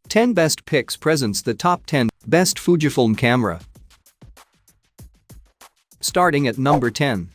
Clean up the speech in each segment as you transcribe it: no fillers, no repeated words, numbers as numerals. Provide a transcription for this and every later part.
10 Best Picks presents the top 10 Best Fujifilm Camera. Starting at number 10.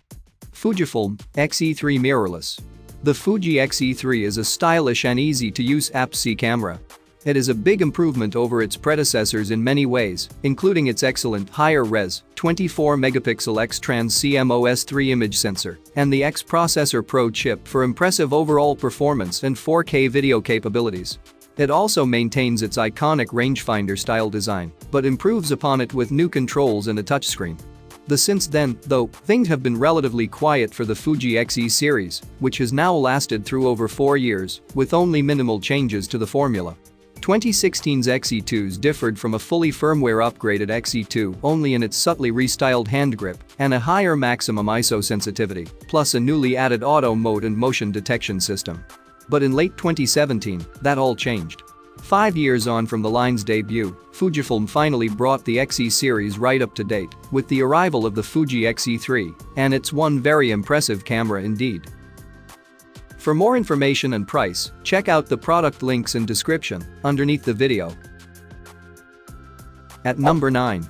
Fujifilm X-E3 Mirrorless. The Fuji X-E3 is a stylish and easy-to-use APS-C camera. It is a big improvement over its predecessors in many ways, including its excellent higher-res 24-megapixel X-Trans CMOS3 image sensor and the X-Processor Pro chip for impressive overall performance and 4K video capabilities. It also maintains its iconic rangefinder-style design, but improves upon it with new controls and a touchscreen. Since then, though, things have been relatively quiet for the Fuji X-E series, which has now lasted through over 4 years, with only minimal changes to the formula. 2016's X-E2s differed from a fully firmware upgraded X-E2 only in its subtly restyled hand grip and a higher maximum ISO sensitivity, plus a newly added auto mode and motion detection system. But in late 2017, that all changed. 5 years on from the line's debut, Fujifilm finally brought the X-E series right up to date with the arrival of the Fuji X-E3, and it's one very impressive camera indeed. For more information and price, check out the product links in description underneath the video. At number 9.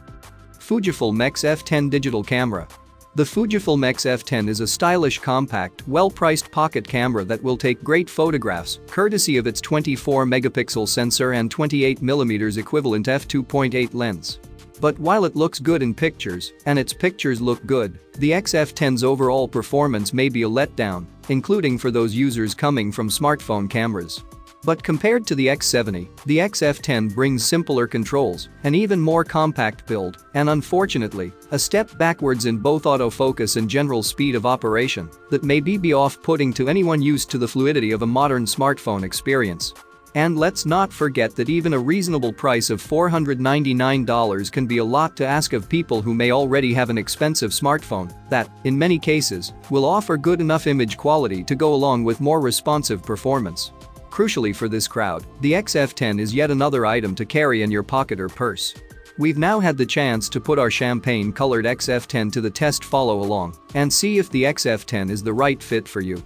Fujifilm X-F10 Digital Camera. The Fujifilm X-F10 is a stylish, compact, well-priced pocket camera that will take great photographs, courtesy of its 24-megapixel sensor and 28mm equivalent f2.8 lens. But while it looks good in pictures, and its pictures look good, the X-F10's overall performance may be a letdown, including for those users coming from smartphone cameras. But compared to the X70, the X-F10 brings simpler controls, an even more compact build, and unfortunately, a step backwards in both autofocus and general speed of operation that may be off-putting to anyone used to the fluidity of a modern smartphone experience. And let's not forget that even a reasonable price of $499 can be a lot to ask of people who may already have an expensive smartphone that, in many cases, will offer good enough image quality to go along with more responsive performance. Crucially for this crowd, the X-F10 is yet another item to carry in your pocket or purse. We've now had the chance to put our champagne-colored X-F10 to the test. Follow along and see if the X-F10 is the right fit for you.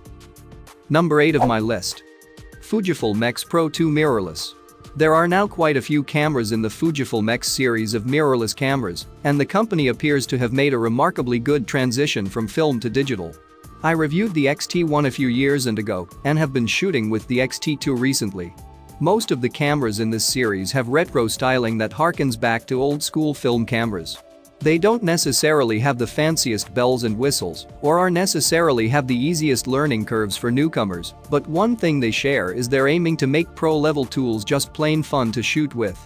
Number 8 of my list. Fujifilm X Pro 2 Mirrorless. There are now quite a few cameras in the Fujifilm X series of mirrorless cameras, and the company appears to have made a remarkably good transition from film to digital. I reviewed the X-T1 a few years ago and have been shooting with the X-T2 recently. Most of the cameras in this series have retro styling that harkens back to old-school film cameras. They don't necessarily have the fanciest bells and whistles or necessarily have the easiest learning curves for newcomers, but one thing they share is they're aiming to make pro-level tools just plain fun to shoot with.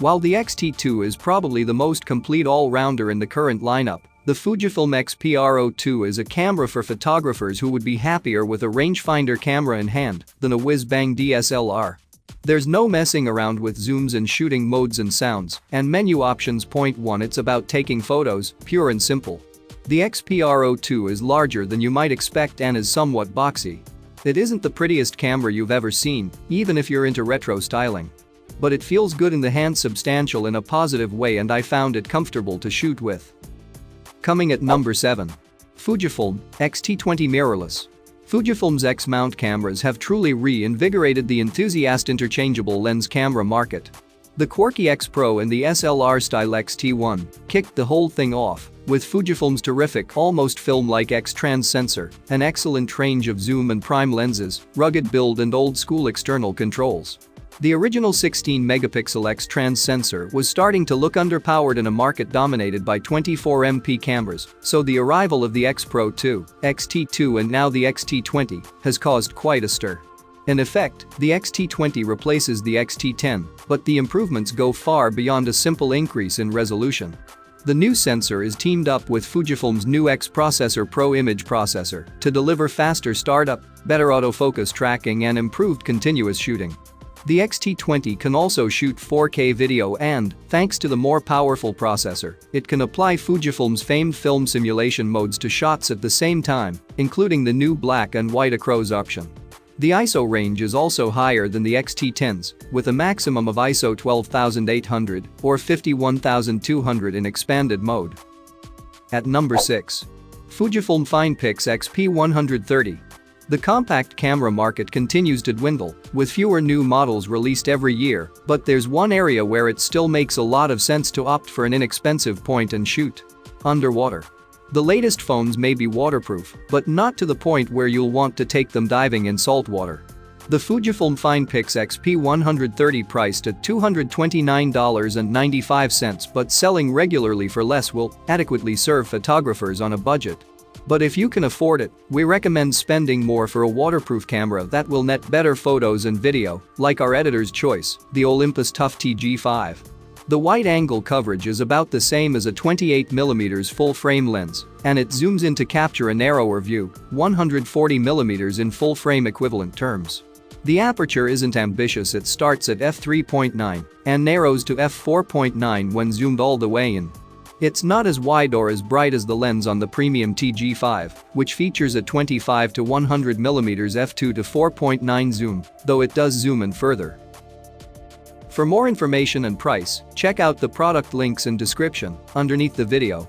While the X-T2 is probably the most complete all-rounder in the current lineup, the Fujifilm X-Pro2 is a camera for photographers who would be happier with a rangefinder camera in hand than a whiz-bang DSLR. There's no messing around with zooms and shooting modes and sounds, and menu options. Point 1. It's about taking photos, pure and simple. The X-Pro2 is larger than you might expect and is somewhat boxy. It isn't the prettiest camera you've ever seen, even if you're into retro styling. But it feels good in the hand, substantial in a positive way, and I found it comfortable to shoot with. Coming at number 7. Fujifilm X-T20 Mirrorless. Fujifilm's X-mount cameras have truly reinvigorated the enthusiast interchangeable lens camera market. The quirky X Pro and the SLR-style X-T1 kicked the whole thing off, with Fujifilm's terrific, almost film-like X-Trans sensor, an excellent range of zoom and prime lenses, rugged build and old-school external controls. The original 16-megapixel X-Trans sensor was starting to look underpowered in a market dominated by 24MP cameras, so the arrival of the X Pro 2, X-T2 and now the X-T20 has caused quite a stir. In effect, the X-T20 replaces the X-T10, but the improvements go far beyond a simple increase in resolution. The new sensor is teamed up with Fujifilm's new X-Processor Pro image processor to deliver faster startup, better autofocus tracking and improved continuous shooting. The X-T20 can also shoot 4K video and, thanks to the more powerful processor, it can apply Fujifilm's famed film simulation modes to shots at the same time, including the new black and white acros option. The ISO range is also higher than the X-T10's, with a maximum of ISO 12800 or 51200 in expanded mode. At number 6. Fujifilm FINEPIX XP130. The compact camera market continues to dwindle, with fewer new models released every year, but there's one area where it still makes a lot of sense to opt for an inexpensive point-and-shoot. Underwater. The latest phones may be waterproof, but not to the point where you'll want to take them diving in salt water. The Fujifilm FINEPIX XP130 priced at $229.95 but selling regularly for less will adequately serve photographers on a budget. But if you can afford it, we recommend spending more for a waterproof camera that will net better photos and video, like our editor's choice, the Olympus TUF TG5. The wide-angle coverage is about the same as a 28mm full-frame lens, and it zooms in to capture a narrower view, 140mm in full-frame equivalent terms. The aperture isn't ambitious, it starts at f3.9 and narrows to f4.9 when zoomed all the way in. It's not as wide or as bright as the lens on the premium TG5, which features a 25 to 100mm f2 to 4.9 zoom, though it does zoom in further. For more information and price, check out the product links in description underneath the video.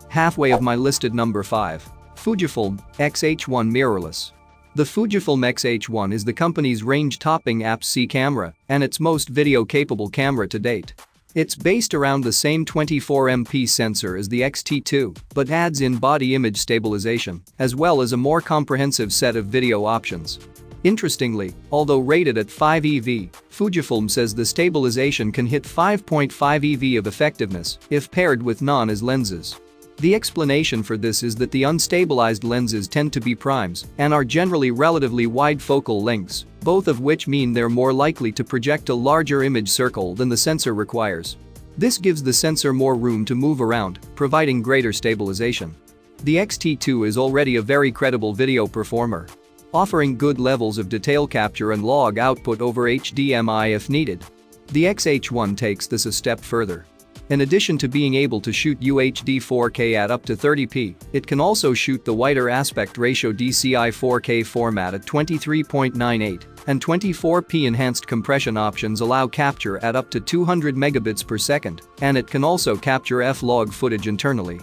Halfway of my listed number 5. Fujifilm X-H1 Mirrorless. The Fujifilm X-H1 is the company's range-topping APS-C camera and its most video-capable camera to date. It's based around the same 24MP sensor as the X-T2, but adds in body image stabilization, as well as a more comprehensive set of video options. Interestingly, although rated at 5 EV, Fujifilm says the stabilization can hit 5.5 EV of effectiveness if paired with non-APS lenses. The explanation for this is that the unstabilized lenses tend to be primes and are generally relatively wide focal lengths, both of which mean they're more likely to project a larger image circle than the sensor requires. This gives the sensor more room to move around, providing greater stabilization. The X-T2 is already a very credible video performer, offering good levels of detail capture and log output over HDMI if needed. The X-H1 takes this a step further. In addition to being able to shoot UHD 4K at up to 30p, it can also shoot the wider aspect ratio DCI 4K format at 23.98, and 24p enhanced compression options allow capture at up to 200 megabits per second, and it can also capture F-Log footage internally.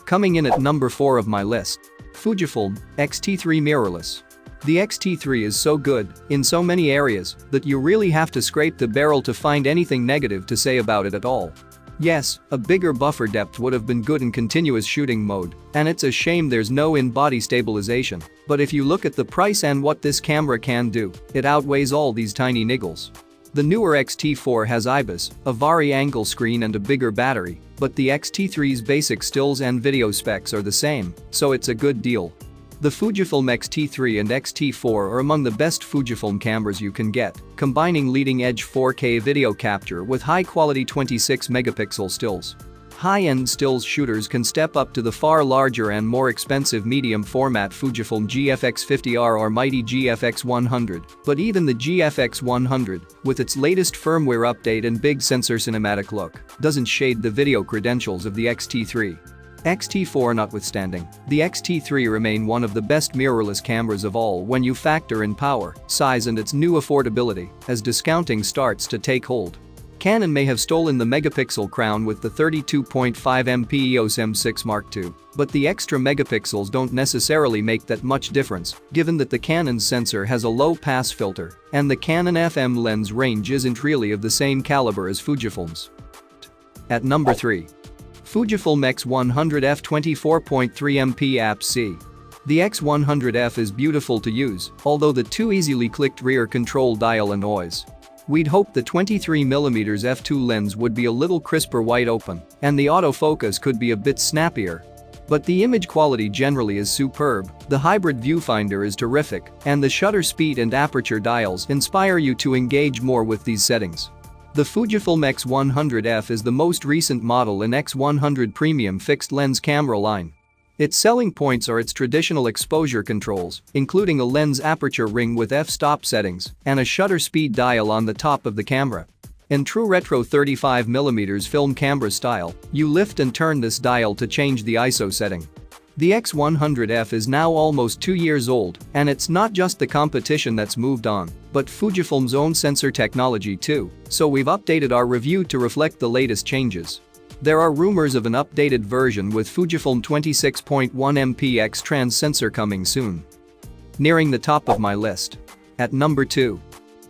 Coming in at number 4 of my list. Fujifilm X-T3 Mirrorless. The X-T3 is so good in so many areas that you really have to scrape the barrel to find anything negative to say about it at all. Yes, a bigger buffer depth would have been good in continuous shooting mode, and it's a shame there's no in-body stabilization, but if you look at the price and what this camera can do, it outweighs all these tiny niggles. The newer X-T4 has IBIS, a vari-angle screen and a bigger battery, but the X-T3's basic stills and video specs are the same, so it's a good deal. The Fujifilm X-T3 and X-T4 are among the best Fujifilm cameras you can get, combining leading-edge 4K video capture with high-quality 26-megapixel stills. High-end stills shooters can step up to the far larger and more expensive medium-format Fujifilm GFX 50R or mighty GFX 100, but even the GFX 100, with its latest firmware update and big sensor cinematic look, doesn't shade the video credentials of the X-T3. X-T4 notwithstanding, the X-T3 remain one of the best mirrorless cameras of all when you factor in power, size and its new affordability as discounting starts to take hold. Canon may have stolen the megapixel crown with the 32.5MP EOS M6 Mark II, but the extra megapixels don't necessarily make that much difference, given that the Canon sensor has a low-pass filter and the Canon FM lens range isn't really of the same caliber as Fujifilm's. At number 3. Fujifilm X100F 24.3MP APS-C. The X100F is beautiful to use, although the too easily clicked rear control dial annoys. We'd hope the 23mm f2 lens would be a little crisper wide open, and the autofocus could be a bit snappier. But the image quality generally is superb, the hybrid viewfinder is terrific, and the shutter speed and aperture dials inspire you to engage more with these settings. The Fujifilm X100F is the most recent model in X100 premium fixed-lens camera line. Its selling points are its traditional exposure controls, including a lens aperture ring with f-stop settings and a shutter speed dial on the top of the camera. In true retro 35mm film camera style, you lift and turn this dial to change the ISO setting. The X100F is now almost 2 years old, and it's not just the competition that's moved on, but Fujifilm's own sensor technology too, so we've updated our review to reflect the latest changes. There are rumors of an updated version with Fujifilm 26.1 MP X-Trans sensor coming soon. Nearing the top of my list. At number 2.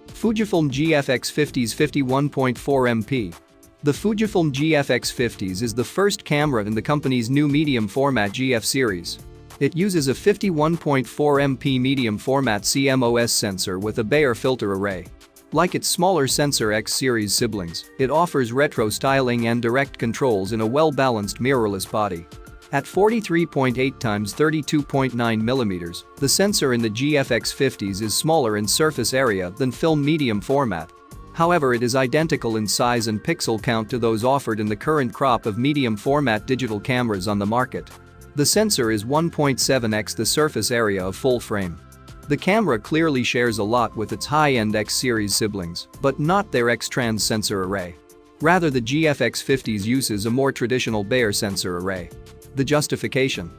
Fujifilm GFX 50s 51.4 MP. The Fujifilm GFX 50s is the first camera in the company's new medium format GF series. It uses a 51.4 MP medium format CMOS sensor with a Bayer filter array. Like its smaller Sensor X series siblings, it offers retro styling and direct controls in a well-balanced mirrorless body. At 43.8 x 32.9 mm, the sensor in the GFX 50s is smaller in surface area than film medium format. However, it is identical in size and pixel count to those offered in the current crop of medium format digital cameras on the market. The sensor is 1.7x the surface area of full frame. The camera clearly shares a lot with its high-end X series siblings, but not their X-Trans sensor array. Rather, the GFX 50s uses a more traditional Bayer sensor array. The justification: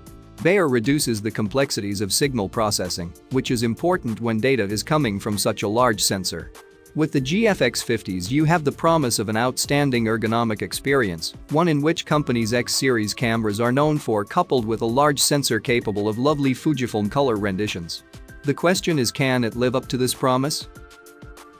Bayer reduces the complexities of signal processing, which is important when data is coming from such a large sensor. With the GFX 50s you have the promise of an outstanding ergonomic experience, one in which company's X-series cameras are known for, coupled with a large sensor capable of lovely Fujifilm color renditions. The question is, can it live up to this promise?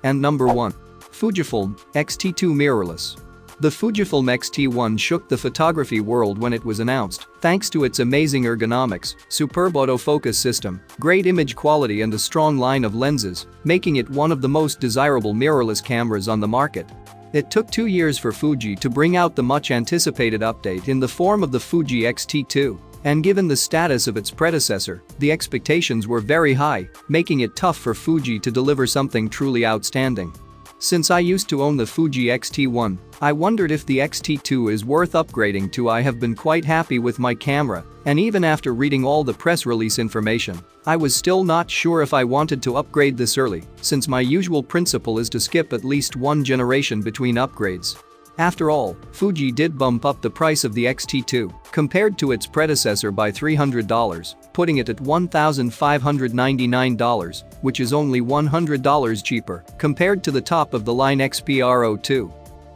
And number 1. Fujifilm X-T2 Mirrorless. The Fujifilm X-T1 shook the photography world when it was announced, thanks to its amazing ergonomics, superb autofocus system, great image quality and a strong line of lenses, making it one of the most desirable mirrorless cameras on the market. It took 2 years for Fuji to bring out the much-anticipated update in the form of the Fuji X-T2, and given the status of its predecessor, the expectations were very high, making it tough for Fuji to deliver something truly outstanding. Since I used to own the Fuji X-T1, I wondered if the X-T2 is worth upgrading to. I have been quite happy with my camera, and even after reading all the press release information, I was still not sure if I wanted to upgrade this early, since my usual principle is to skip at least one generation between upgrades. After all, Fuji did bump up the price of the X-T2 compared to its predecessor by $300, putting it at $1,599, which is only $100 cheaper compared to the top-of-the-line XPR02.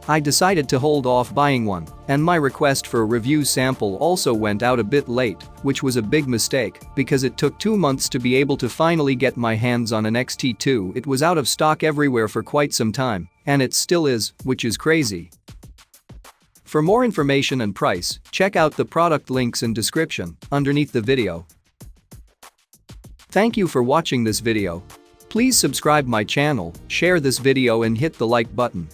I decided to hold off buying one, and my request for a review sample also went out a bit late, which was a big mistake because it took 2 months to be able to finally get my hands on an X-T2. It was out of stock everywhere for quite some time, and it still is, which is crazy. For more information and price, check out the product links in description underneath the video. Thank you for watching this video. Please subscribe my channel, share this video and hit the like button.